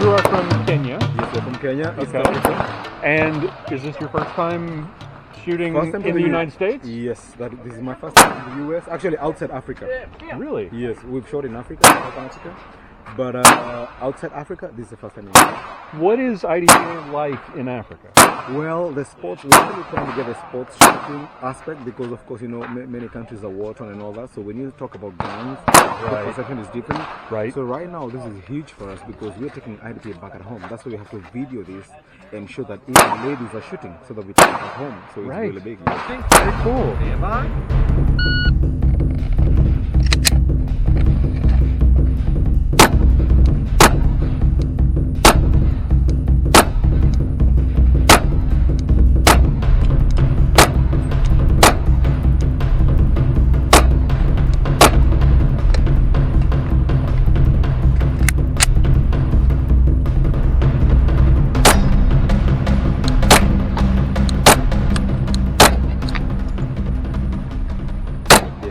you are from Kenya. Yes, we're from Kenya. East Okay. Africa. And is this your first time shooting First time in to the United States? Yes, this is my first time in the US. Actually, outside Africa. Really? Yes, we've shot in Africa, South Africa. But outside Africa, this is the first time in Africa. What is IDPA like in Africa? Well, the sports, we're really trying to get the sports shooting aspect because, of course, you know, many countries are war-torn and all that. So when you talk about guns, the perception is different. Right. So right now, this is huge for us because we're taking IDPA back at home. That's why we have to video this and show that even ladies are shooting so that we take it back home. So it's really big. Very cool.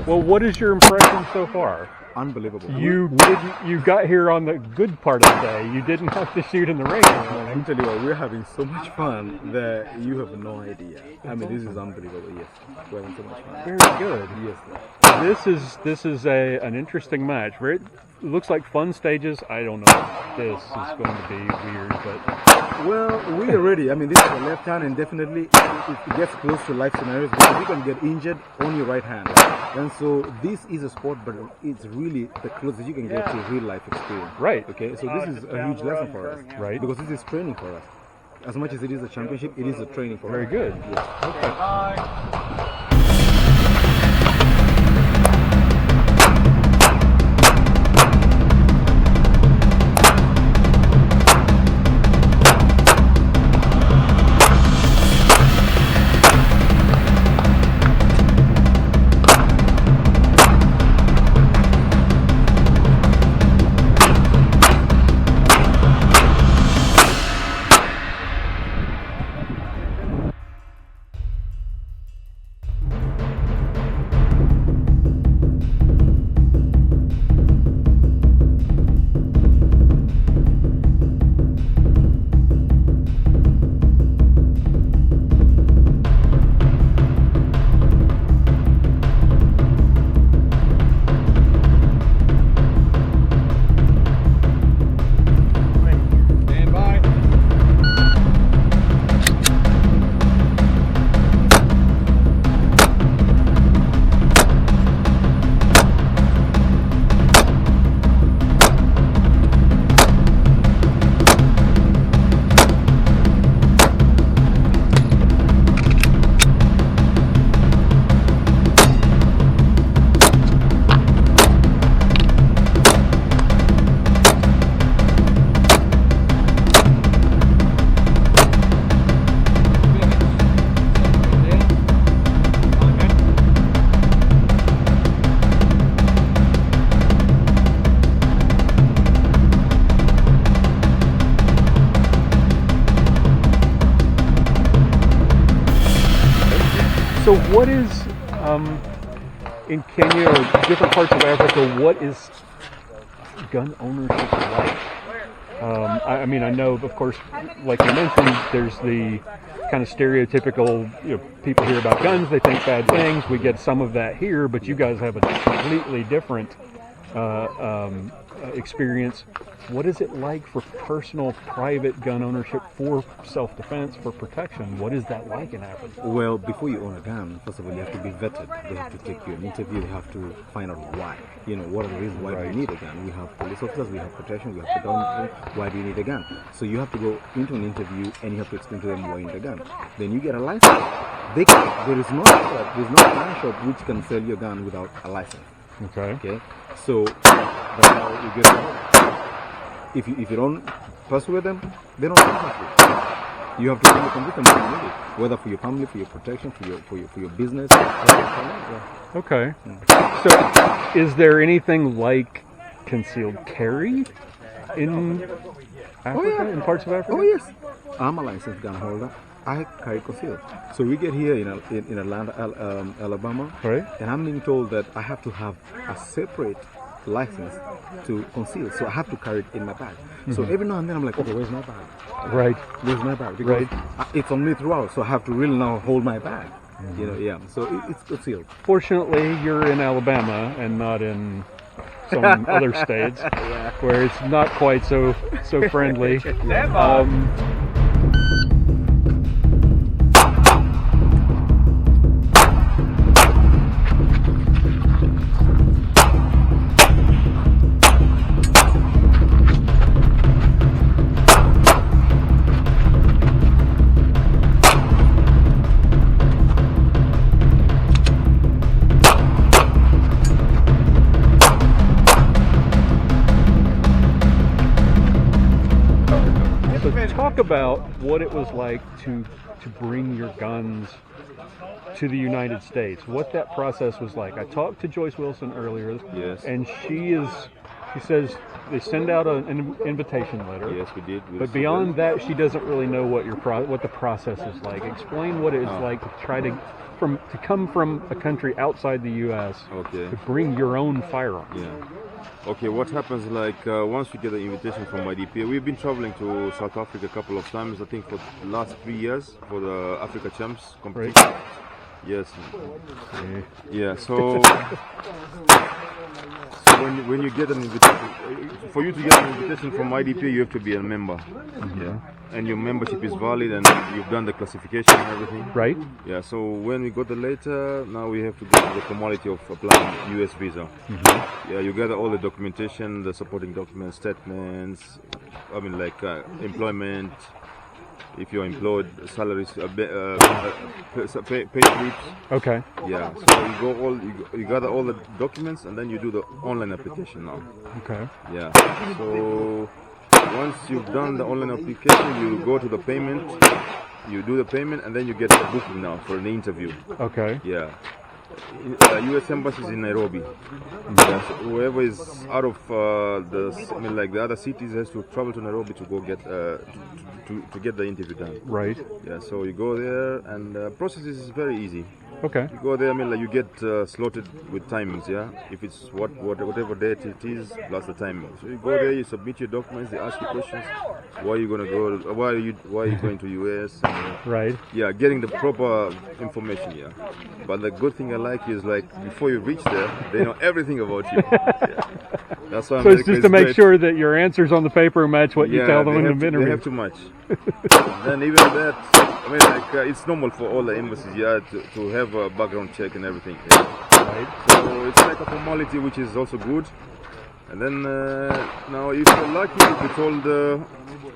Well, what is your impression so far? Unbelievable. You got here on the good part of the day. You didn't have to shoot in the rain. I'm telling you what, we're having so much fun that you have no idea. I mean, this is unbelievable. Yes, we're having so much fun. Very good. Yes. This is an interesting match. It looks like fun stages. I don't know if this is going to be weird, but well, we are ready. I mean, this is the left hand, and definitely it gets close to life scenarios because you can get injured on your right hand. And so this is a sport, but it's really the closest you can get to real life experience. Right. Okay. So this is a huge lesson for us. Right. Because this is training for us. As much as it is a championship, it is a training for us. Very good. Yes. Okay. So what is, in Kenya or different parts of Africa, what is gun ownership like? I mean, I know, of course, like you mentioned, there's the kind of stereotypical, people hear about guns, they think bad things. We get some of that here, but you guys have a completely different experience. What is it like for personal, private gun ownership for self-defense, for protection? What is that like in Africa? Well, before you own a gun, first of all, you have to be vetted. They have to take you an interview. They have to find out why. What are the reasons why do you need a gun? We have police officers, we have protection, we have gun. Why do you need a gun? So you have to go into an interview and you have to explain to them why you need a gun. Then you get a license. There is no gun shop which can sell your gun without a license. Okay. So that's how you get it. If you don't persuade them, they don't trust you. You have to really convince them what you need it, whether for your family, for your protection, for your business. Okay. So, is there anything like concealed carry in Africa, in parts of Africa? Oh yes, I'm a licensed gun holder. I carry concealed. So we get here in Atlanta, Alabama, right? And I'm being told that I have to have a separate licensed to conceal, so I have to carry it in my bag. So every now and then I'm like, okay, where's my bag? Right. Where's my bag? Because Right. it's on me throughout, so I have to really now hold my bag. You know, yeah. So it's concealed. Fortunately, you're in Alabama and not in some other states where it's not quite so friendly. Talk about what it was like to bring your guns to the United States. What that process was like. I talked to Joyce Wilson earlier, Yes. and she says they send out an invitation letter. Yes, we did. But beyond that, she doesn't really know what the process is like. Explain what it is like to try to come from a country outside the U.S. Okay. to bring your own firearm. Yeah. Okay, what happens once we get the invitation from IDPA, we've been traveling to South Africa a couple of times, I think for the last 3 years for the Africa Champs competition. Right. Yes. Okay. Yeah, so when you get an invitation, for you to get an invitation from IDPA, you have to be a member. Yeah. And your membership is valid and you've done the classification and everything. Right. Yeah, so when we got the letter, now we have to go to the formality of applying US visa. Yeah, you gather all the documentation, the supporting documents, statements, employment, if you're employed, salaries, pay slips. Okay. Yeah, so you gather all the documents and then you do the online application now. Okay. Yeah, so once you've done the online application, you go to the payment, you do the payment, and then you get the booking now for an interview. Okay. Yeah. U.S. Embassy is in Nairobi. Yeah, so whoever is out of the other cities has to travel to Nairobi to go get to get the interview done. Right. Yeah, so you go there, and the process is very easy. Okay. You go there, you get slotted with timings. Yeah, if it's whatever date it is plus the timing. So you go there, you submit your documents, they ask you questions. Why are you gonna go? Why are you going to US? Right. Yeah, getting the proper information. Yeah, but the good thing I like is before you reach there, they know everything about you. Yeah. That's why So it's just to make sure that your answers on the paper match what you tell them in the interview. They have too much. Then even that, it's normal for all the embassies, to have a background check and everything. Yeah. Right. So it's like a formality, which is also good. And then now, if you're lucky, you'll be told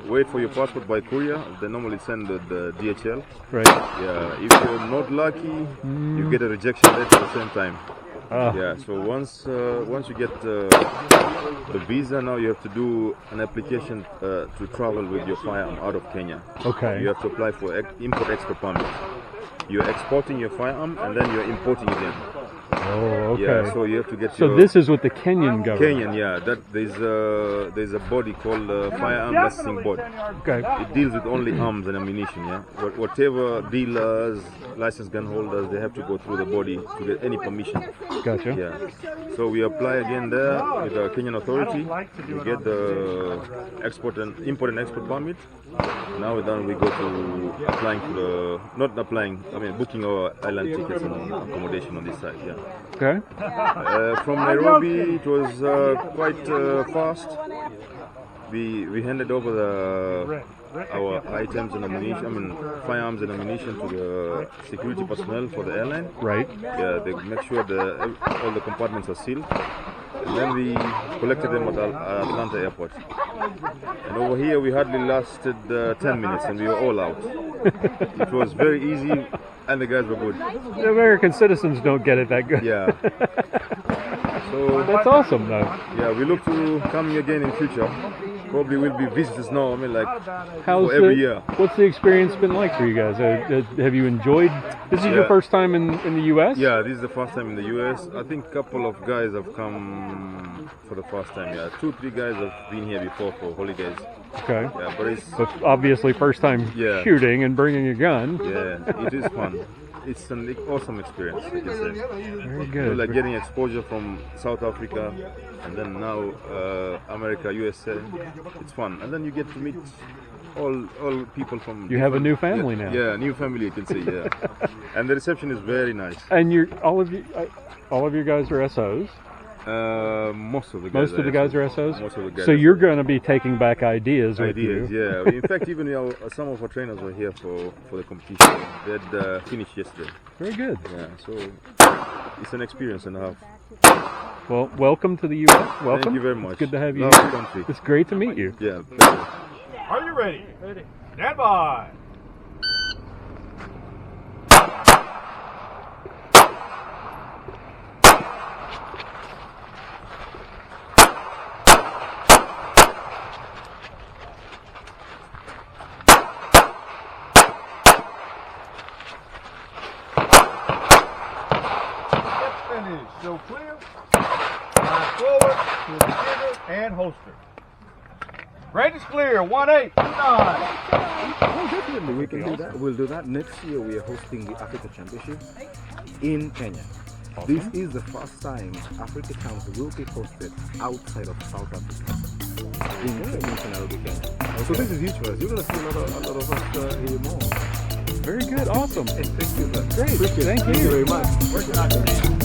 wait for your passport by courier. They normally send the DHL. Right. Yeah. If you're not lucky, you get a rejection letter at the same time. Yeah, so once you get the visa, now you have to do an application to travel with your firearm out of Kenya. Okay. You have to apply for import-export permit. You're exporting your firearm and then you're importing it in. Oh, okay. Yeah, so you have to get So this is with the Kenyan government. Kenyan, yeah. That there's a body called Firearm Licensing Board. Okay. It deals with only arms and ammunition. Yeah. Whatever dealers, licensed gun holders, they have to go through the body to get any permission. Gotcha. Yeah. So we apply again there with the Kenyan authority. We get the import and export permit. Now we go to applying for booking our island tickets and accommodation on this side. Yeah. Okay. From Nairobi, it was quite fast. We handed over our items and ammunition, firearms and ammunition to the security personnel for the airline. Right. Yeah, they make sure all the compartments are sealed. And then we collected them at Atlanta airport. And over here we hardly lasted 10 minutes and we were all out. It was very easy and the guys were good. The American citizens don't get it that good. Yeah. So That's awesome though. yeah, we look to coming again in future. Probably will be visitors now. How's for every year. What's the experience been like for you guys? Have you enjoyed? This is your first time in the U.S.? Yeah, this is the first time in the U.S. I think a couple of guys have come for the first time. Yeah, 2-3 guys have been here before for holidays. Okay. Yeah, but it's But obviously first time shooting and bringing a gun. Yeah, it is fun. it's an awesome experience, I can say. Very You good. know, like getting exposure from South Africa and then now America, USA. It's fun, and then you get to meet all people from. You have a different- new family yeah, now. Yeah, new family, you can say. Yeah, and the reception is very nice. And all of you guys are SOs. Most of the guys. Most of the guys are SOs. Most of the guys. So are you're going to be taking back ideas with ideas, you. yeah. In fact, even some of our trainers were here for the competition. They had finished yesterday. Very good. Yeah, so it's an experience and a half. Well, welcome to the U.S. Welcome. Thank you very much. It's good to have you Love the here. country. It's great to meet you. Yeah. Pleasure. Are you ready? Ready. Stand by. Finish. So clear. Line forward to the trigger and holster. Range is clear. 1829. Oh, definitely, we can do that. We'll do that. Next year, we are hosting the Africa Championship in Kenya. This is the first time Africa Champs will be hosted outside of South Africa in Nairobi, Kenya. So this is huge for us. You're going to see a lot of us here more. Very good. Awesome. Thank you, sir. Great. Appreciate it. Thank Thank you you. very much. We're not